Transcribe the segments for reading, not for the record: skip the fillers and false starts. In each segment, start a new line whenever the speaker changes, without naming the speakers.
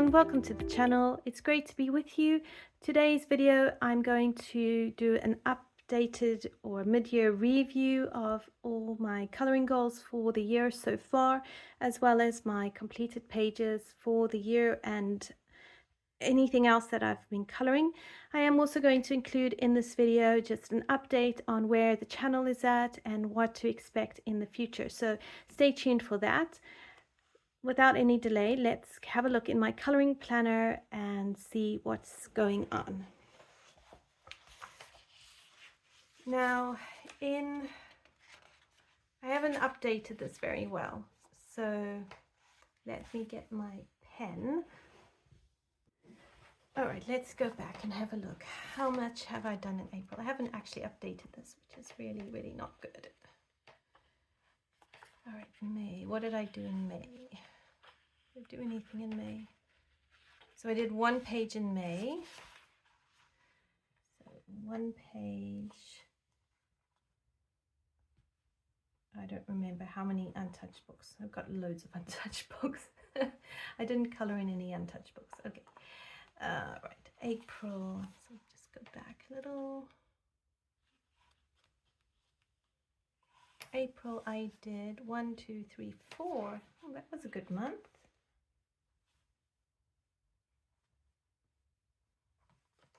everyone, welcome to the channel. It's great to be with you. Today's video I'm going to do an updated or mid-year review of all my coloring goals for the year so far, as well as my completed pages for the year and anything else that I've been coloring. I am also going to include in this video just an update on where the channel is at and what to expect in the future, so stay tuned for that. Without any delay, let's have a look in my coloring planner and see what's going on. Now, I haven't updated this very well, so let me get my pen. All right, let's go back and have a look. How much have I done in April? I haven't actually updated this, which is really not good. All right, May. What did I do in May? Did I do anything in May? So I did one page in May. So one page. I don't remember how many untouched books. I've got loads of untouched books. I didn't color in any untouched books. Okay. Right, April. So just go back a little. April I did 1, 2, 3, 4. Oh, that was a good month.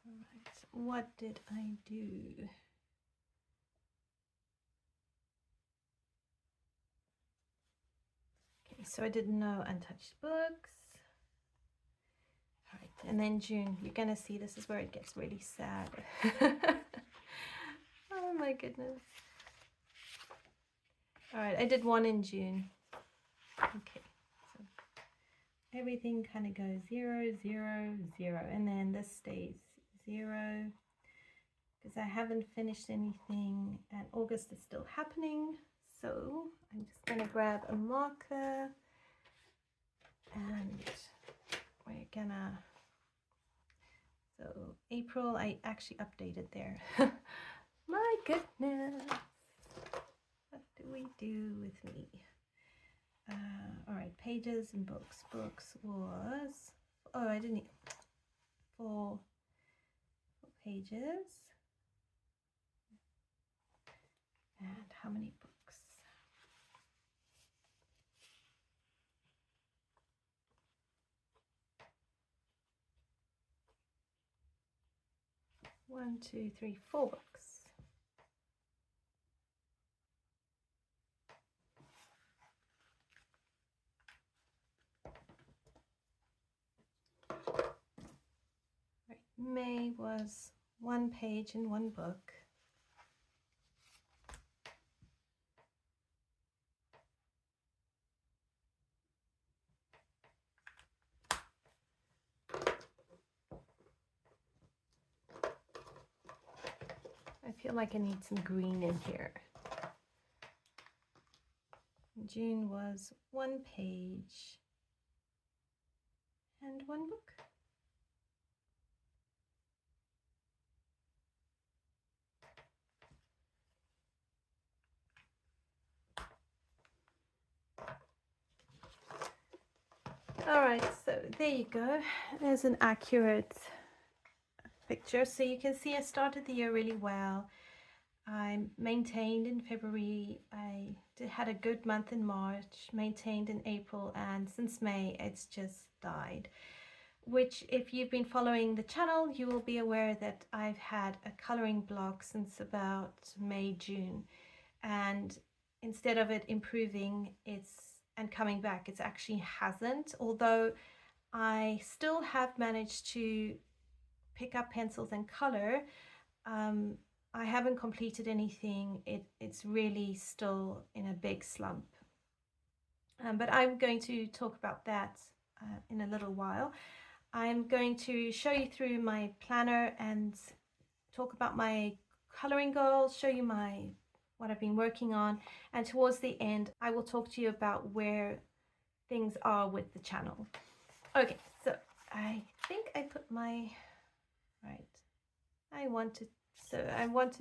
All right, what did I do? Okay, so I did no untouched books. All right, and then June, you're gonna see this is where it gets really sad. Oh my goodness. All right, I did one in June. Okay, so everything kind of goes 0, 0, 0, and then this stays 0 because I haven't finished anything and August is still happening. So I'm just going to grab a marker and we're gonna, so April, I actually updated there. My goodness, what do we do with me? All right, pages and books. Books was, oh, I didn't, 4 pages. And how many books? One, 2, 3, 4 books. Right. May was 1 page in 1 book. I feel like I need some green in here. June was 1 page and 1 book. All right, so there you go. There's an accurate picture. So you can see I started the year really well. I maintained in February. I had a good month in March, maintained in April, and since May it's just died. Which, if you've been following the channel, you will be aware that I've had a coloring block since about May, June, and instead of it improving and coming back, it's actually hasn't, although I still have managed to pick up pencils and color. I haven't completed anything. It's really still in a big slump, but I'm going to talk about that in a little while. I'm going to show you through my planner and talk about my coloring goals, show you what I've been working on, and towards the end I will talk to you about where things are with the channel. Okay, so I think I put my I wanted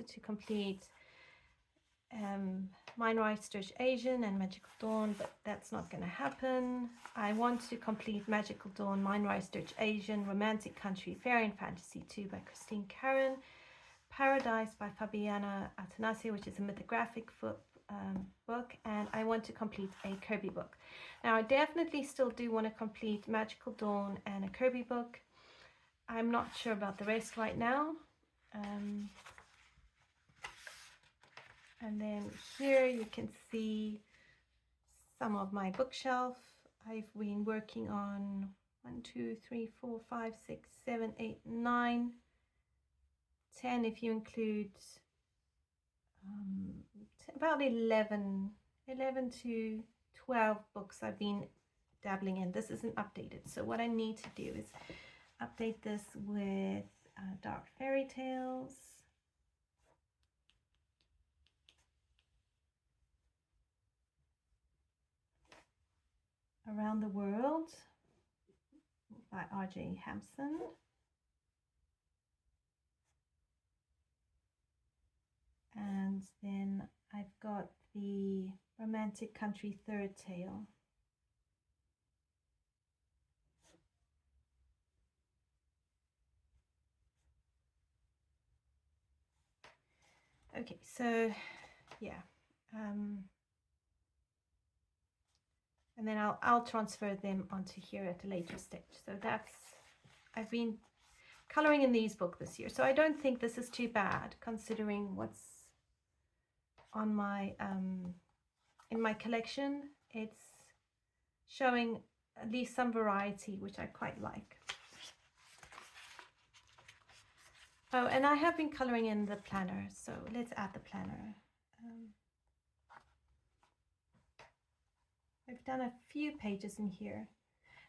to complete Mine Rice Stitch Asian and Magical Dawn, but that's not going to happen. I want to complete Magical Dawn, Mine Rice Stitch Asian, Romantic Country, Fairy and Fantasy 2 by Christine Karen, Paradise by Fabiana Atanasio, which is a mythographic book, and I want to complete a Kerby book. Now I definitely still do want to complete Magical Dawn and a Kerby book. I'm not sure about the rest right now. And then here you can see some of my bookshelf. I've been working on 1, 2, 3, 4, 5, 6, 7, 8, 9, 10 if you include about 11 to 12 books I've been dabbling in. This isn't updated, so what I need to do is update this with Dark Fairy Tales, Around the World by R.J. Hampson, and then I've got the Romantic Country Third Tale. Okay, so yeah, and then I'll transfer them onto here at a later stage. So that's, I've been coloring in these books this year, so I don't think this is too bad considering what's on my in my collection. It's showing at least some variety, which I quite like. Oh, and I have been coloring in the planner, so let's add the planner. I've done a few pages in here,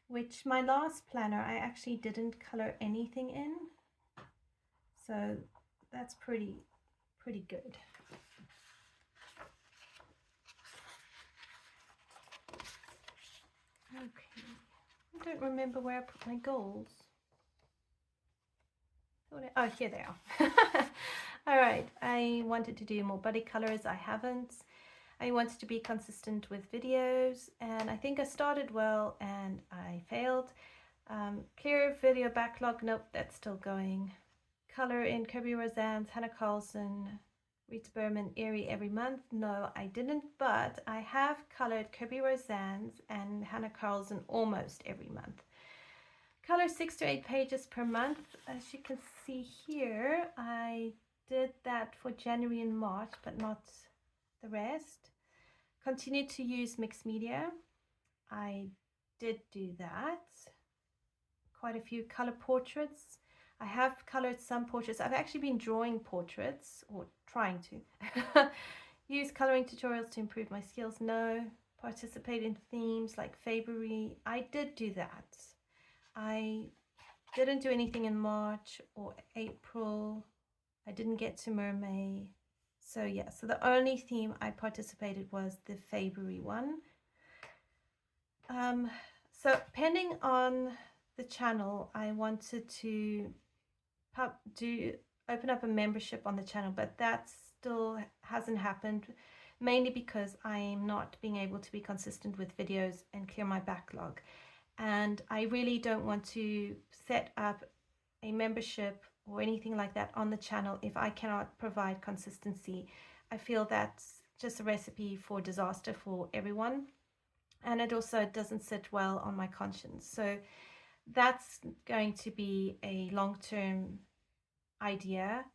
which my last planner I actually didn't color anything in, so that's pretty good. Okay, I don't remember where I put my goals. Oh, here they are. All right, I wanted to do more body colors. I haven't. I wanted to be consistent with videos, and I think I started well and I failed. Clear video backlog, nope, that's still going. Color in Kerby Rosanes, Hannah Carlson, Rita Berman, Erie every month. No, I didn't, but I have colored Kerby Rosanes and Hannah Carlson almost every month. Color 6 to 8 pages per month. As you can see here, I did that for January and March, but not the rest. Continued to use mixed media. I did do that. Quite a few color portraits. I have colored some portraits. I've actually been drawing portraits, or trying to. Use coloring tutorials to improve my skills. No. Participate in themes like February. I did do that. I didn't do anything in March or April. I didn't get to Mermaid. So yeah, so the only theme I participated was the February one. So depending on the channel, I wanted to open up a membership on the channel, but that still hasn't happened, mainly because I'm not being able to be consistent with videos and clear my backlog. And I really don't want to set up a membership or anything like that on the channel if I cannot provide consistency. I feel that's just a recipe for disaster for everyone, and it also doesn't sit well on my conscience. So that's going to be a long-term idea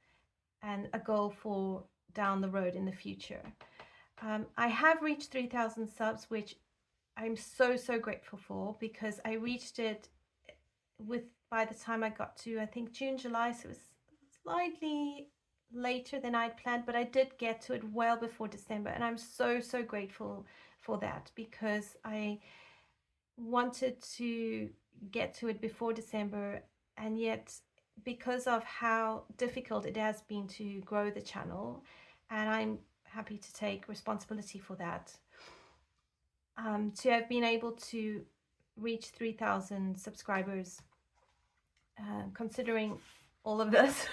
and a goal for down the road in the future. I have reached 3,000 subs, which I'm so grateful for, because I reached it by the time I got to, I think, June, July, so it was slightly later than I'd planned, but I did get to it well before December, and I'm so grateful for that, because I wanted to get to it before December, and yet because of how difficult it has been to grow the channel, and I'm happy to take responsibility for that, to have been able to reach 3,000 subscribers, considering all of this.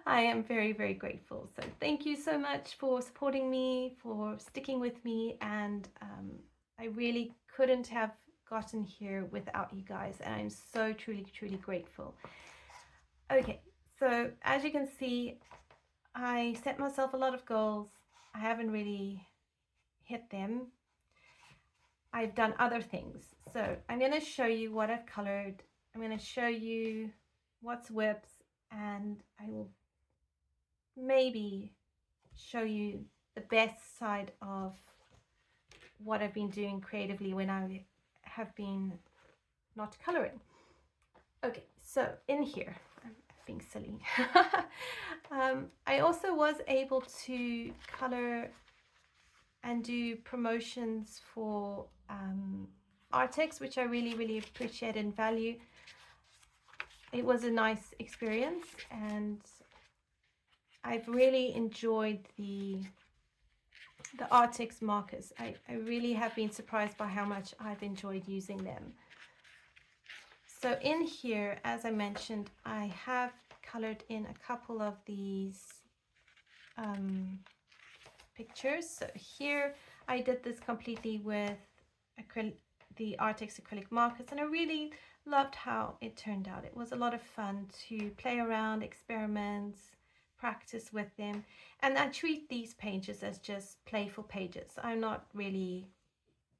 I am very, very grateful. So thank you so much for supporting me, for sticking with me, and I really couldn't have gotten here without you guys, and I'm so truly, truly grateful. Okay, so as you can see, I set myself a lot of goals. I haven't really hit them. I've done other things. So I'm going to show you what I've colored. I'm going to show you what's whips, and I will maybe show you the best side of what I've been doing creatively when I have been not coloring. Okay, so in here, I'm being silly. I also was able to color and do promotions for Artex, which I really, really appreciate and value. It was a nice experience, and I've really enjoyed the Artex markers. I really have been surprised by how much I've enjoyed using them. So in here, as I mentioned, I have colored in a couple of these pictures. So here I did this completely with the Artex acrylic markers, and I really loved how it turned out. It was a lot of fun to play around, experiment, practice with them, and I treat these pages as just playful pages. I'm not really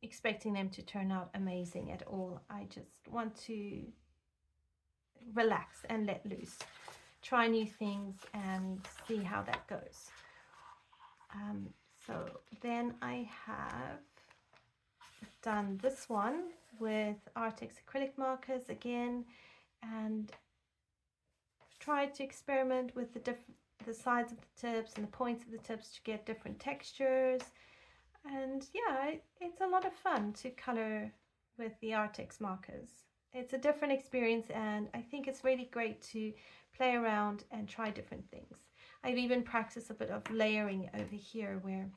expecting them to turn out amazing at all. I just want to relax and let loose, try new things and see how that goes. So then I have done this one with Artex acrylic markers again, and tried to experiment with the sides of the tips and the points of the tips to get different textures. And yeah, it's a lot of fun to color with the Artex markers. It's a different experience, and I think it's really great to play around and try different things. I've even practiced a bit of layering over here, where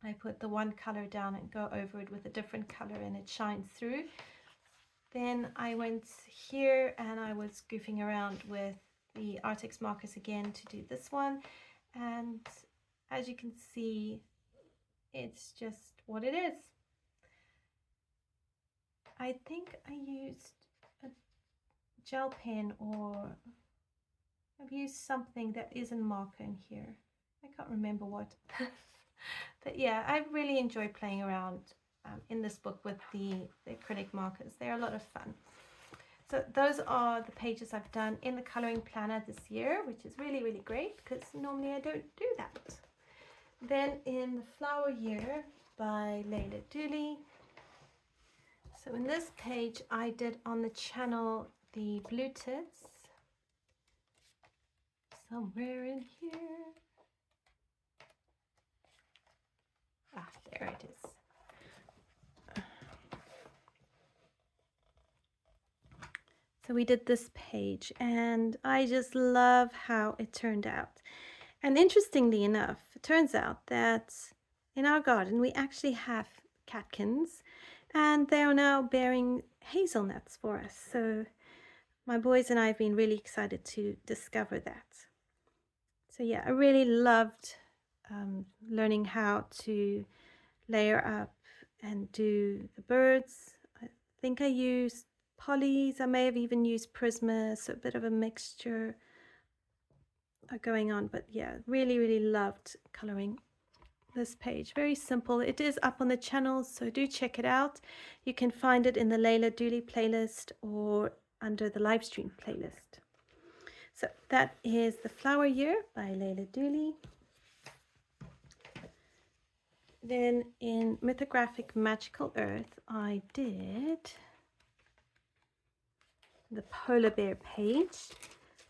I put the one color down and go over it with a different color and it shines through. Then I went here and I was goofing around with the Artex markers again to do this one, and as you can see, it's just what it is. I think I used a gel pen, or I've used something that isn't marker in here. I can't remember what. But yeah, I really enjoy playing around in this book with the acrylic markers. They're a lot of fun. So those are the pages I've done in the coloring planner this year, which is really, really great because normally I don't do that. Then in the Flower Year by Layla Dooley. So in this page I did on the channel the blue tits. Somewhere in here. Ah, there it is. So we did this page, and I just love how it turned out. And interestingly enough, it turns out that in our garden we actually have catkins, and they are now bearing hazelnuts for us. So my boys and I have been really excited to discover that. So yeah, I really loved learning how to layer up and do the birds. I think I used polys. I may have even used Prisma, so a bit of a mixture going on. But yeah, really, really loved coloring this page. Very simple. It is up on the channel, so do check it out. You can find it in the Layla Dooley playlist or under the live stream playlist. So that is The Flower Year by Layla Dooley. Then in Mythographic Magical Earth, I did the polar bear page,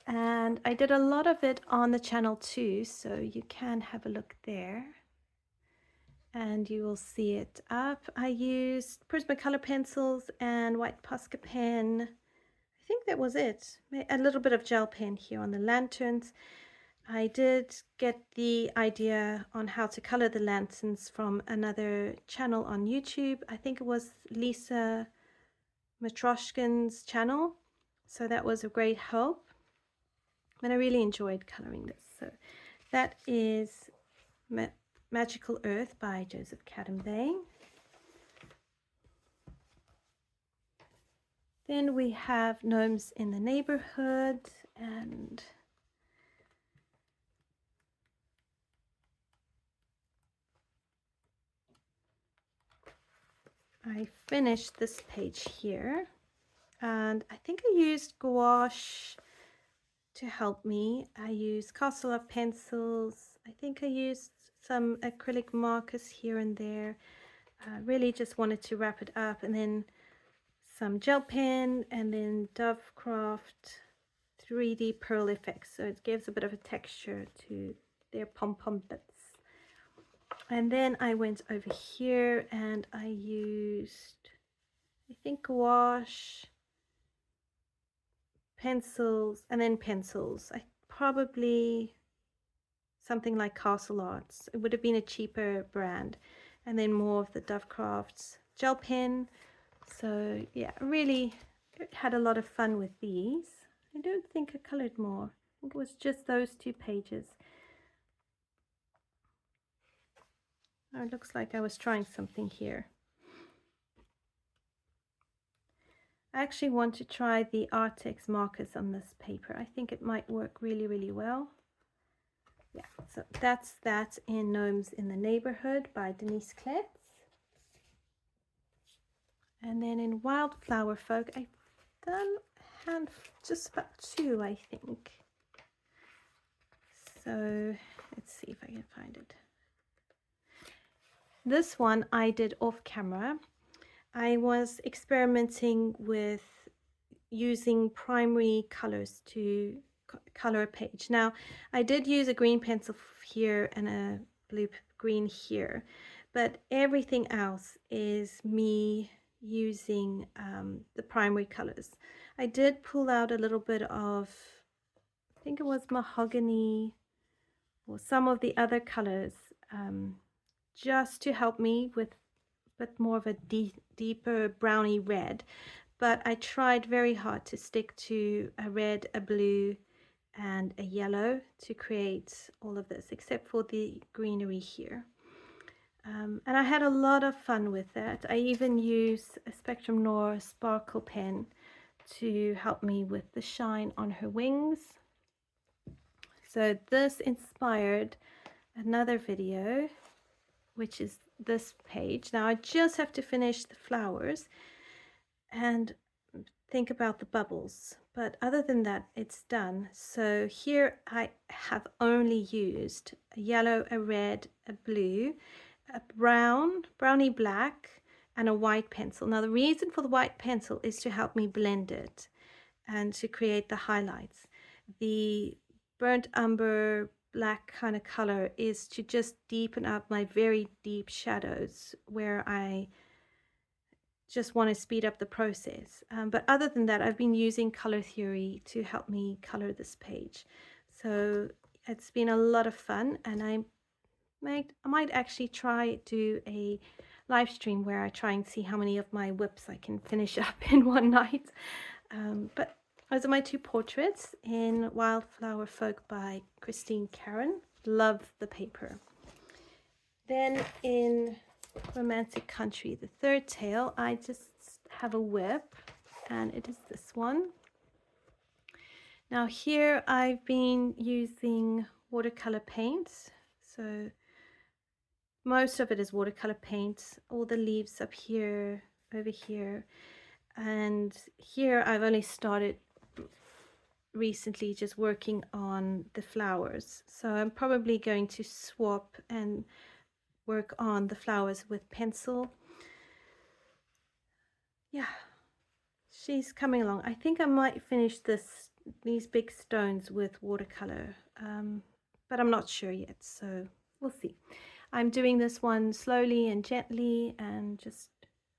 and I did a lot of it on the channel too, so you can have a look there and you will see it up. I used Prismacolor pencils and white Posca pen. I think that was it. A little bit of gel pen here on the lanterns. I did get the idea on how to color the lanterns from another channel on YouTube. I think it was Lisa Matroshkin's channel, so that was a great help. And I really enjoyed coloring this. So that is Magical Earth by Joseph Cadambay. Then we have Gnomes in the Neighborhood, and I finished this page here, and I think I used gouache to help me. I used Castle of pencils. I think I used some acrylic markers here and there. Really just wanted to wrap it up, and then some gel pen, and then Dovecraft 3D pearl effects, so it gives a bit of a texture to their pom-pom bits. And then I went over here and I used, I think, gouache, pencils, and then pencils. I probably something like Castle Arts. It would have been a cheaper brand. And then more of the Dovecraft's gel pen. So yeah, really had a lot of fun with these. I don't think I colored more. I think it was just those 2 pages. Oh, it looks like I was trying something here. I actually want to try the Artex markers on this paper. I think it might work really, really well. Yeah, so that's that in Gnomes in the Neighborhood by Denise Klett. And then in Wildflower Folk, I've done just about 2, I think. So let's see if I can find it. This one I did off camera. I was experimenting with using primary colors to color a page. Now, I did use a green pencil here and a blue green here, but everything else is me using the primary colors. I did pull out a little bit of, I think it was mahogany or some of the other colors, just to help me with a bit more of a deeper browny red. But I tried very hard to stick to a red, a blue, and a yellow to create all of this, except for the greenery here. And I had a lot of fun with that. I even used a Spectrum Noir sparkle pen to help me with the shine on her wings. So this inspired another video, which is this page. Now I just have to finish the flowers and think about the bubbles, but other than that, it's done. So here I have only used a yellow, a red, a blue, a brown, browny black, and a white pencil. Now the reason for the white pencil is to help me blend it and to create the highlights. The burnt umber black kind of color is to just deepen up my very deep shadows where I just want to speed up the process. But other than that, I've been using color theory to help me color this page. So it's been a lot of fun, and I might actually try do a live stream where I try and see how many of my whips I can finish up in one night. But those are my 2 portraits in Wildflower Folk by Christine Karen. Love the paper. Then in Romantic Country, the 3rd tale, I just have a whip, and it is this one. Now here I've been using watercolor paints, so most of it is watercolor paint, all the leaves up here, over here, and here I've only started recently just working on the flowers, so I'm probably going to swap and work on the flowers with pencil. Yeah, she's coming along. I think I might finish these big stones with watercolor, but I'm not sure yet, so we'll see. I'm doing this one slowly and gently and just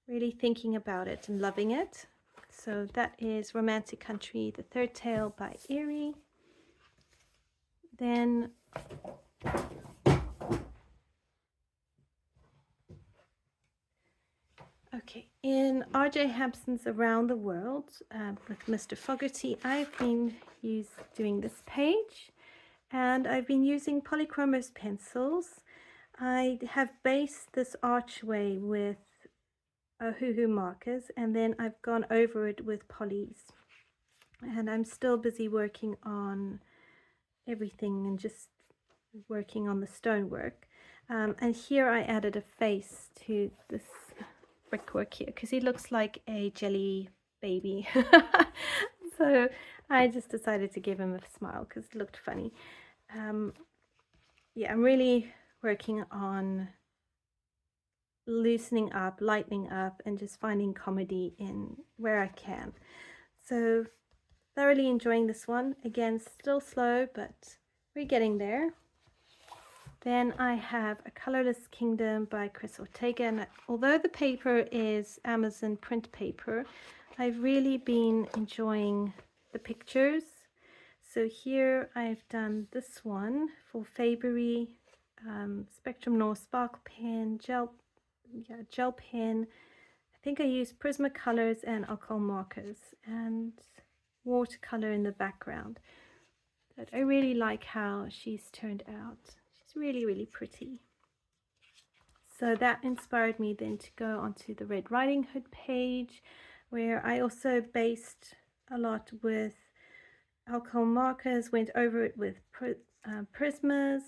really thinking about it and loving it. So that is Romantic Country, the 3rd tale by Erie. Then okay, in R.J. Hampson's Around the World with Mr. Fogarty, I've been doing this page. And I've been using polychromos pencils. I have based this archway with hoo-hoo markers, and then I've gone over it with polys. And I'm still busy working on everything and just working on the stonework. And here I added a face to this brickwork here because he looks like a jelly baby. So I just decided to give him a smile because it looked funny. Yeah, I'm really working on loosening up, lightening up, and just finding comedy in where I can. So thoroughly enjoying this one. Again, still slow, but we're getting there. Then I have A Colorless Kingdom by Chris Ortega, and although the paper is Amazon print paper, I've really been enjoying the pictures. So here I've done this one for Fabery, Spectrum Noir Sparkle Pen, gel pen. I think I used Prismacolors and alcohol markers and watercolor in the background. But I really like how she's turned out. She's really, really pretty. So that inspired me then to go onto the Red Riding Hood page, where I also based a lot with alcohol markers, went over it with Prismas.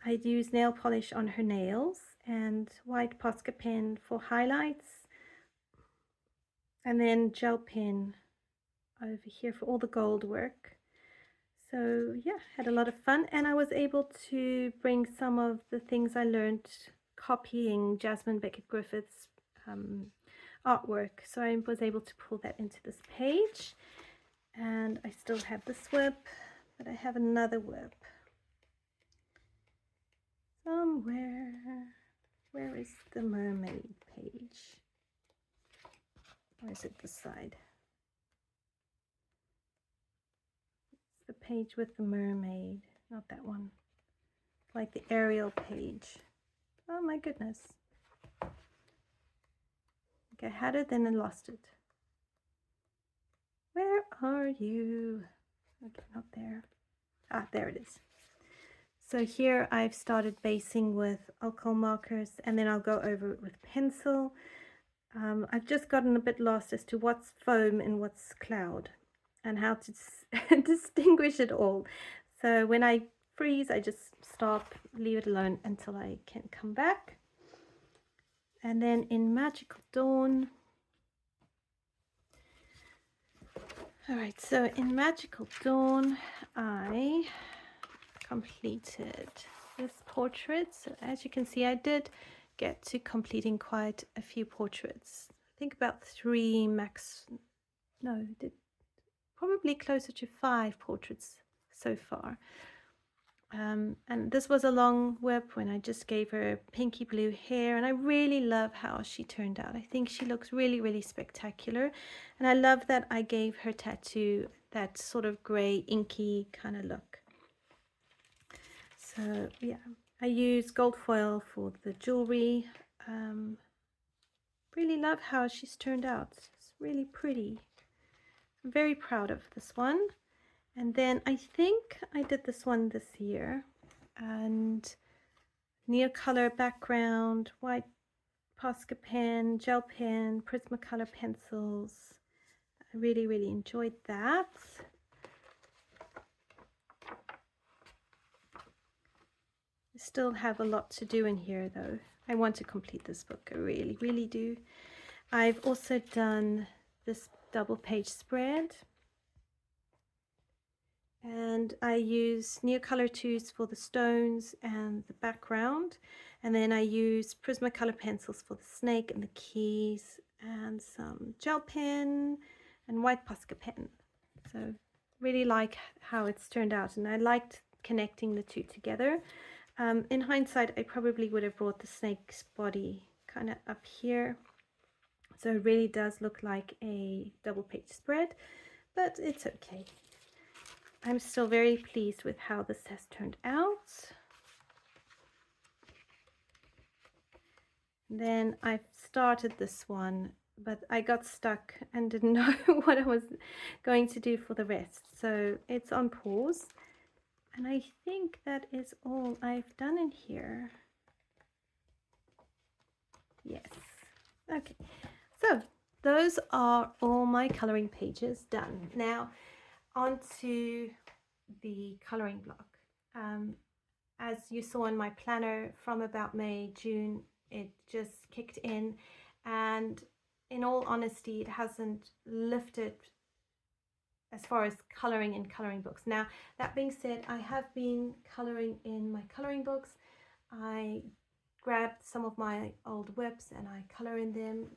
I'd use nail polish on her nails and white Posca pen for highlights, and then gel pen over here for all the gold work. So yeah, had a lot of fun, and I was able to bring some of the things I learned copying Jasmine Beckett-Griffith's artwork. So I was able to pull that into this page, and I still have this whip, but I have another whip somewhere. Where is the mermaid page? Or is it this side? The page with the mermaid, not that one, like the Ariel page. Oh my goodness. Okay, I had it, then I lost it. Where are you? Okay, not there. Ah, there it is. So here I've started basing with alcohol markers, and then I'll go over it with pencil. I've just gotten a bit lost as to what's foam and what's cloud, and how to distinguish it all. So when I freeze, I just stop, leave it alone until I can come back. And then in Magical Dawn, all right, so in Magical Dawn, I completed this portrait. So as you can see, I did get to completing quite a few portraits. I think about 3 max, no, probably closer to 5 portraits so far. And this was a long whip when I just gave her pinky blue hair, and I really love how she turned out. I think she looks really, really spectacular, and I love that I gave her tattoo that sort of gray inky kind of look. So yeah, I use gold foil for the jewelry. Really love how she's turned out. It's really pretty. I'm very proud of this one. And then I think I did this one this year, and near color background, white Posca pen, gel pen, Prismacolor pencils. I really, really enjoyed that. I still have a lot to do in here though. I want to complete this book, I really, really do. I've also done this double page spread, and I use Neocolor 2s for the stones and the background, and then I use Prismacolor pencils for the snake and the keys, and some gel pen and white Posca pen. So really like how it's turned out, and I liked connecting the two together. In hindsight, I probably would have brought the snake's body kind of up here, so it really does look like a double page spread, but it's okay. I'm still very pleased with how this has turned out. Then I've started this one but I got stuck and didn't know what I was going to do for the rest. So it's on pause. And I think that is all I've done in here. Yes. Okay. So those are all my coloring pages done. Now on to the coloring block. As you saw in my planner, from about May, June, it just kicked in, and in all honesty, it hasn't lifted as far as coloring in coloring books. Now, that being said, I have been coloring in my coloring books. I grabbed some of my old whips and I color in them.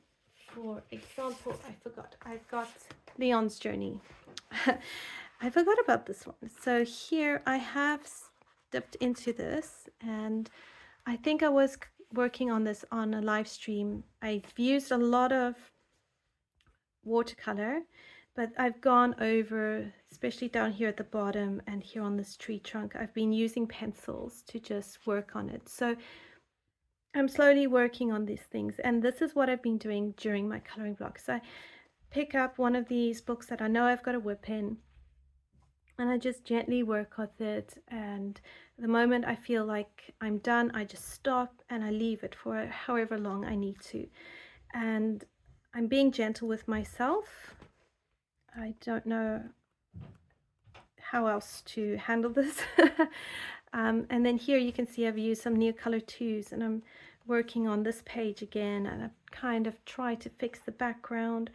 For example, I forgot, I've got Leon's Journey. I forgot about this one. So here I have dipped into this, and I think I was working on this on a live stream. I've used a lot of watercolor, but I've gone over, especially down here at the bottom and here on this tree trunk, I've been using pencils to just work on it. So I'm slowly working on these things, and this is what I've been doing during my coloring block. So I pick up one of these books that I know I've got a whip in, and I just gently work with it, and the moment I feel like I'm done, I just stop and I leave it for however long I need to. And I'm being gentle with myself. I don't know how else to handle this. And then here you can see I've used some Neocolor 2s, and I'm working on this page again, and I've kind of tried to fix the background.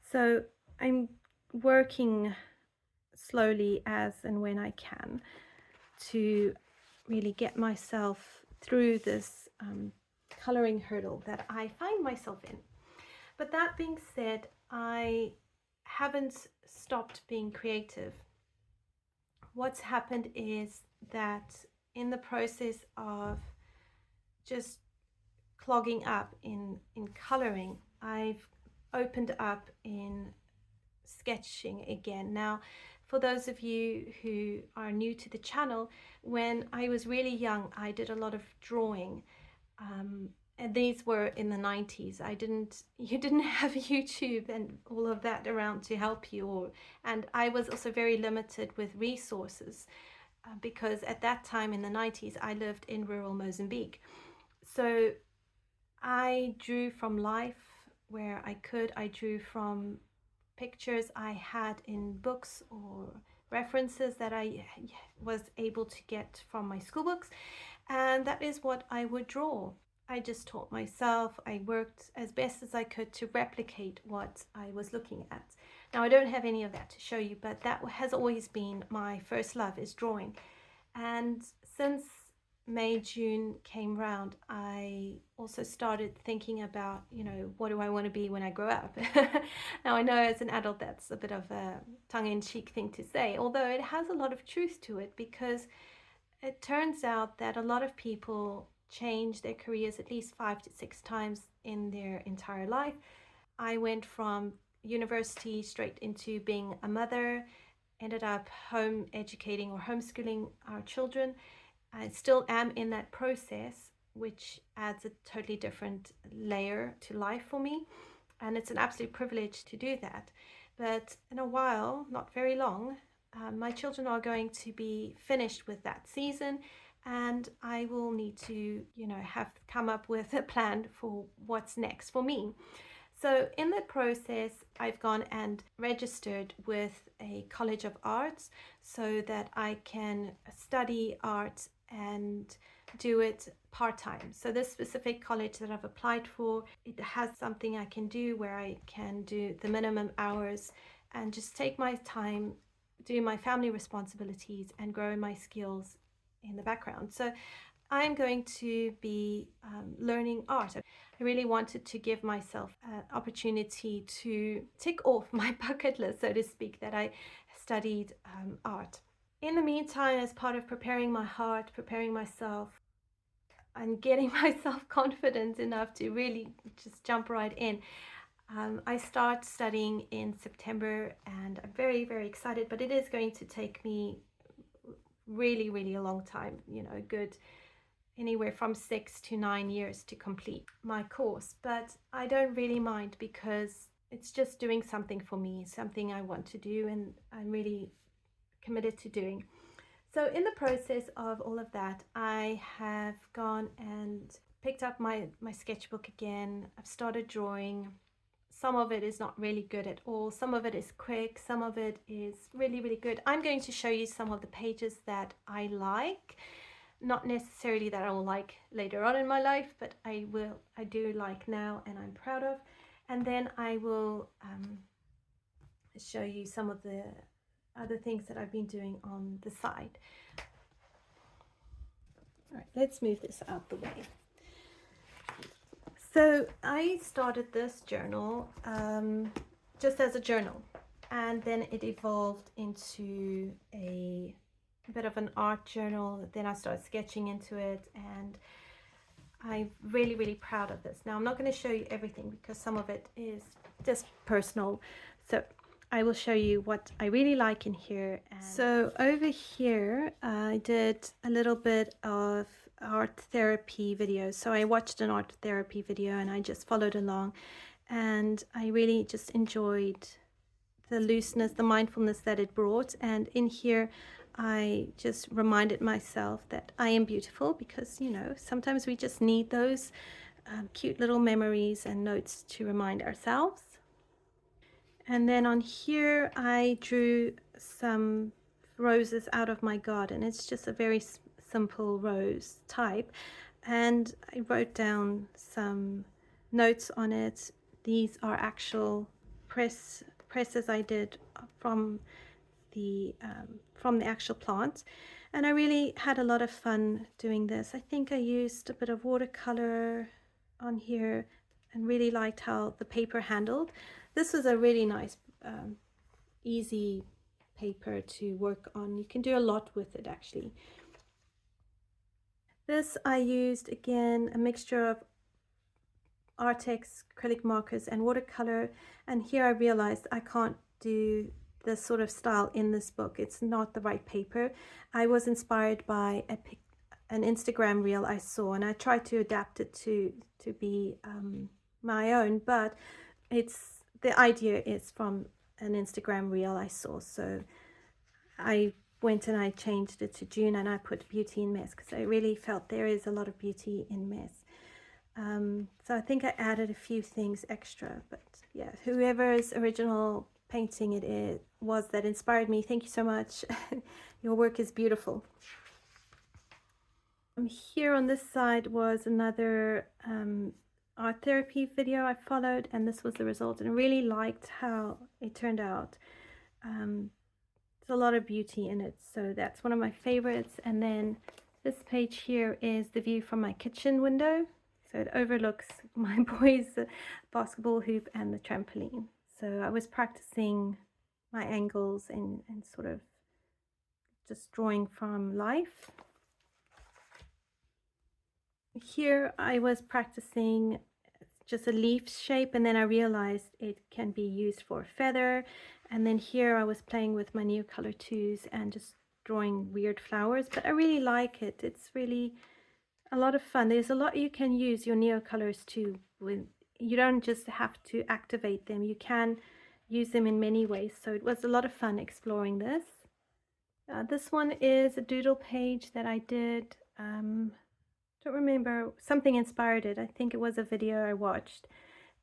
So I'm working slowly as and when I can to really get myself through this coloring hurdle that I find myself in. But that being said, I haven't stopped being creative. What's happened is that in the process of just clogging up in coloring, I've opened up in sketching again. Now, for those of you who are new to the channel, when I was really young, I did a lot of drawing. And these were in the 90s. You didn't have YouTube and all of that around to help you, and I was also very limited with resources because at that time in the 90s, I lived in rural Mozambique. So I drew from life where I could. I drew from pictures I had in books or references that I was able to get from my school books, and that is what I would draw. I just taught myself. I worked as best as I could to replicate what I was looking at. Now, I don't have any of that to show you, but that has always been my first love, is drawing. And since May, June came round, I also started thinking about, what do I want to be when I grow up? Now, I know as an adult that's a bit of a tongue-in-cheek thing to say, although it has a lot of truth to it, because it turns out that a lot of people change their careers at least 5 to 6 times in their entire life. I went from university straight into being a mother, ended up home educating or homeschooling our children. I still am in that process, which adds a totally different layer to life for me, and it's an absolute privilege to do that. But in a while, not very long, my children are going to be finished with that season, and I will need to, have come up with a plan for what's next for me. So in the process, I've gone and registered with a college of arts so that I can study art and do it part-time. So this specific college that I've applied for, it has something I can do where I can do the minimum hours and just take my time, do my family responsibilities, and grow my skills in the background. So I'm going to be learning art. I really wanted to give myself an opportunity to tick off my bucket list, so to speak, that I studied art. In the meantime, as part of preparing my heart, preparing myself, and getting myself confident enough to really just jump right in, I start studying in September, and I'm very, very excited, but it is going to take me really, really a long time, a good anywhere from 6 to 9 years to complete my course, but I don't really mind because it's just doing something for me, something I want to do and I'm really committed to doing. So in the process of all of that, I have gone and picked up my sketchbook again. I've started drawing. Some of it is not really good at all. Some of it is quick. Some of it is really, really good. I'm going to show you some of the pages that I like. Not necessarily that I will like later on in my life, but I do like now and I'm proud of. And then I will show you some of the other things that I've been doing on the side. All right, let's move this out the way. So I started this journal just as a journal, and then it evolved into a bit of an art journal. Then I started sketching into it, and I'm really, really proud of this. Now I'm not going to show you everything because some of it is just personal. So I will show you what I really like in here. And so over here, I did a little bit of art therapy videos. So I watched an art therapy video and I just followed along, and I really just enjoyed the looseness, the mindfulness that it brought. And in here, I just reminded myself that I am beautiful, because, you know, sometimes we just need those cute little memories and notes to remind ourselves. And then on here, I drew some roses out of my garden. It's just a very simple rose type. And I wrote down some notes on it. These are actual presses I did from the actual plant. And I really had a lot of fun doing this. I think I used a bit of watercolor on here and really liked how the paper handled. This was a really nice, easy paper to work on. You can do a lot with it, actually. This I used, again, a mixture of Artex acrylic markers and watercolor. And here I realized I can't do this sort of style in this book. It's not the right paper. I was inspired by an Instagram reel I saw, and I tried to adapt it to be my own, but the idea is from an Instagram reel I saw. So I went and I changed it to June, and I put beauty in mess because I really felt there is a lot of beauty in mess. So I think I added a few things extra, but yeah, whoever's original painting it was that inspired me, thank you so much. Your work is beautiful. Here on this side was another art therapy video I followed, and this was the result, and I really liked how it turned out. There's a lot of beauty in it, so that's one of my favorites. And then this page here is the view from my kitchen window, so it overlooks my boys' basketball hoop and the trampoline. So I was practicing my angles and sort of just drawing from life. Here I was practicing just a leaf shape, and then I realized it can be used for a feather. And then here I was playing with my Neocolor 2s and just drawing weird flowers, but I really like it. It's really a lot of fun. There's a lot you can use your Neocolors to. You don't just have to activate them. You can use them in many ways. So it was a lot of fun exploring this. This one is a doodle page that I did. Don't remember, something inspired it. I think it was a video I watched,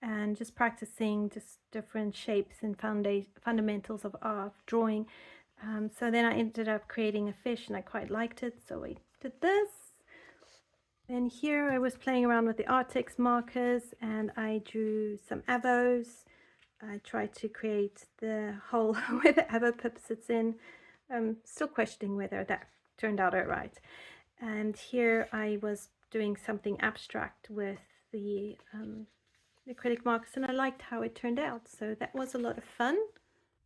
and just practicing just different shapes and fundamentals of art drawing. So then I ended up creating a fish, and I quite liked it, so I did this. And here I was playing around with the Artex markers, and I drew some avos. I tried to create the hole where the avo pip sits in. I'm still questioning whether that turned out all right. And here I was doing something abstract with the acrylic markers, and I liked how it turned out, so that was a lot of fun.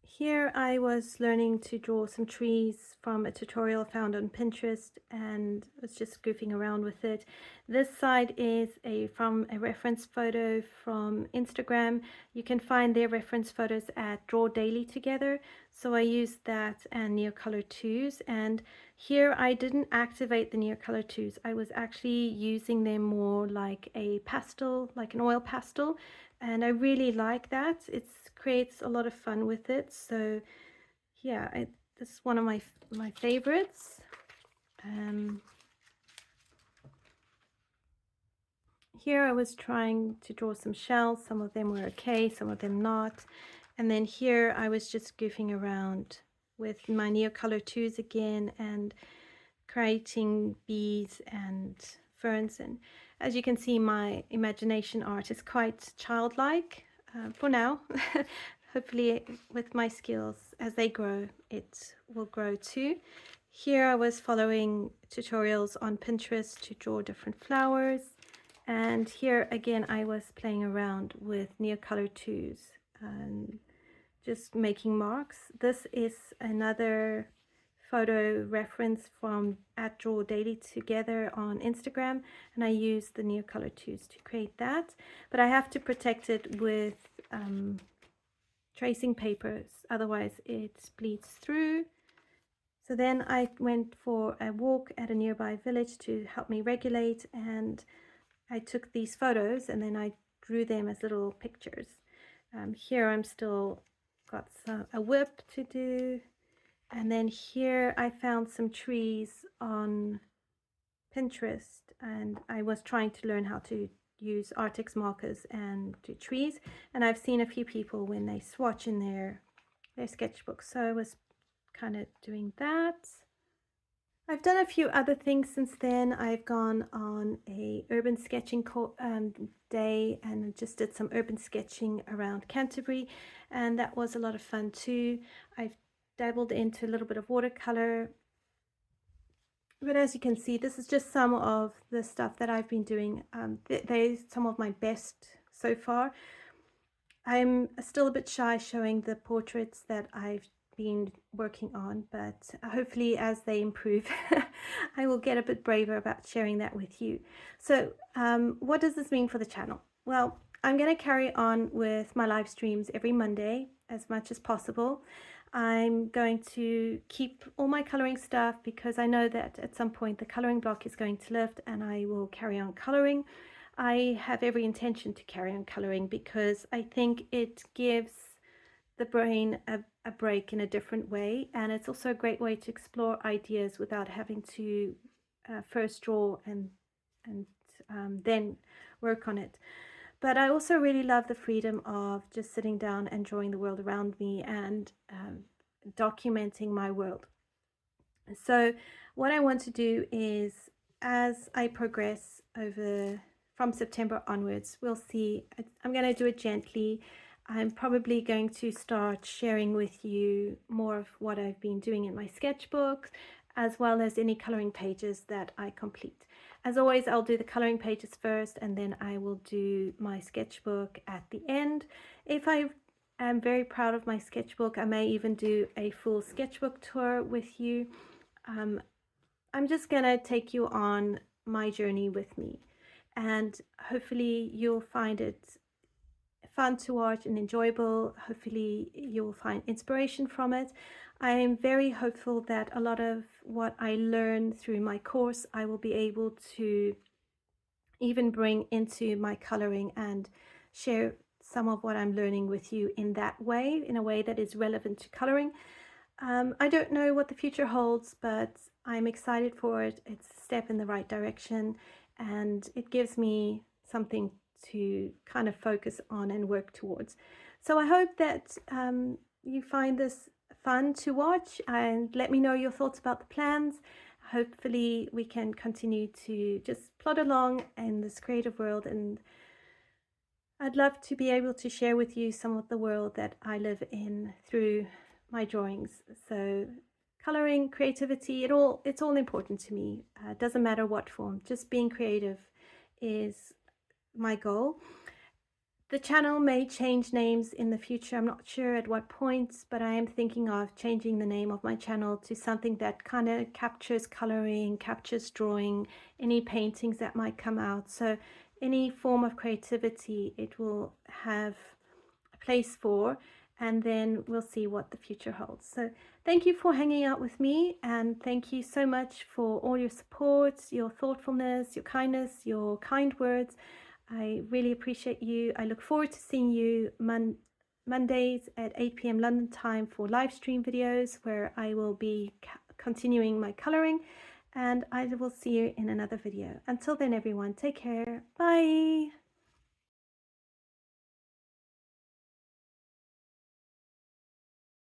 Here I was learning to draw some trees from a tutorial found on Pinterest, and was just goofing around with it. This side is from a reference photo from Instagram. You can find their reference photos at Draw Daily Together, so I used that and Neocolor 2s. And Here I didn't activate the Neocolor tools. I was actually using them more like a pastel, like an oil pastel, and I really like that. It creates a lot of fun with it. So yeah, this is one of my favorites. Here I was trying to draw some shells. Some of them were okay, some of them not. And then here I was just goofing around with my Neocolor 2s again and creating bees and ferns. And as you can see, my imagination art is quite childlike for now. Hopefully with my skills, as they grow, it will grow too. Here I was following tutorials on Pinterest to draw different flowers. And here again, I was playing around with Neocolor 2s and just making marks. This is another photo reference from @DrawDailyTogether on Instagram, and I used the Neocolor 2s to create that. But I have to protect it with tracing papers, otherwise it bleeds through. So then I went for a walk at a nearby village to help me regulate, and I took these photos and then I drew them as little pictures. Here I'm still got a whip to do, and then here I found some trees on Pinterest, and I was trying to learn how to use Artex markers and do trees, and I've seen a few people when they swatch in their sketchbook, so I was kind of doing that. I've done a few other things since then. I've gone on a urban sketching day and just did some urban sketching around Canterbury, and that was a lot of fun too. I've dabbled into a little bit of watercolor, but as you can see, this is just some of the stuff that I've been doing. They're some of my best so far. I'm still a bit shy showing the portraits that I've been working on, but hopefully as they improve I will get a bit braver about sharing that with you. So what does this mean for the channel? Well, I'm going to carry on with my live streams every Monday as much as possible. I'm going to keep all my coloring stuff because I know that at some point the coloring block is going to lift and I will carry on coloring. I have every intention to carry on coloring because I think it gives the brain a break in a different way, and it's also a great way to explore ideas without having to first draw and then work on it. But I also really love the freedom of just sitting down and drawing the world around me and documenting my world. So what I want to do is, as I progress from September onwards, we'll see. I'm going to do it gently. I'm probably going to start sharing with you more of what I've been doing in my sketchbook, as well as any coloring pages that I complete. As always, I'll do the coloring pages first, and then I will do my sketchbook at the end. If I am very proud of my sketchbook, I may even do a full sketchbook tour with you. I'm just going to take you on my journey with me, and hopefully you'll find it fun to watch and enjoyable. Hopefully you'll find inspiration from it. I am very hopeful that a lot of what I learn through my course I will be able to even bring into my coloring and share some of what I'm learning with you in that way, in a way that is relevant to coloring. I don't know what the future holds, but I'm excited for it. It's a step in the right direction, and it gives me something to kind of focus on and work towards. So I hope that you find this fun to watch, and let me know your thoughts about the plans. Hopefully we can continue to just plod along in this creative world, and I'd love to be able to share with you some of the world that I live in through my drawings. So coloring, creativity, it's all important to me. It doesn't matter what form, just being creative is my goal. The channel may change names in the future. I'm not sure at what points, but I am thinking of changing the name of my channel to something that kind of captures coloring, captures drawing, any paintings that might come out. So any form of creativity it will have a place for, and then we'll see what the future holds. So thank you for hanging out with me, and thank you so much for all your support, your thoughtfulness, your kindness, your kind words. I really appreciate you. I look forward to seeing you Mondays at 8 p.m. London time for live stream videos where I will be continuing my coloring, and I will see you in another video. Until then, everyone, take care. Bye.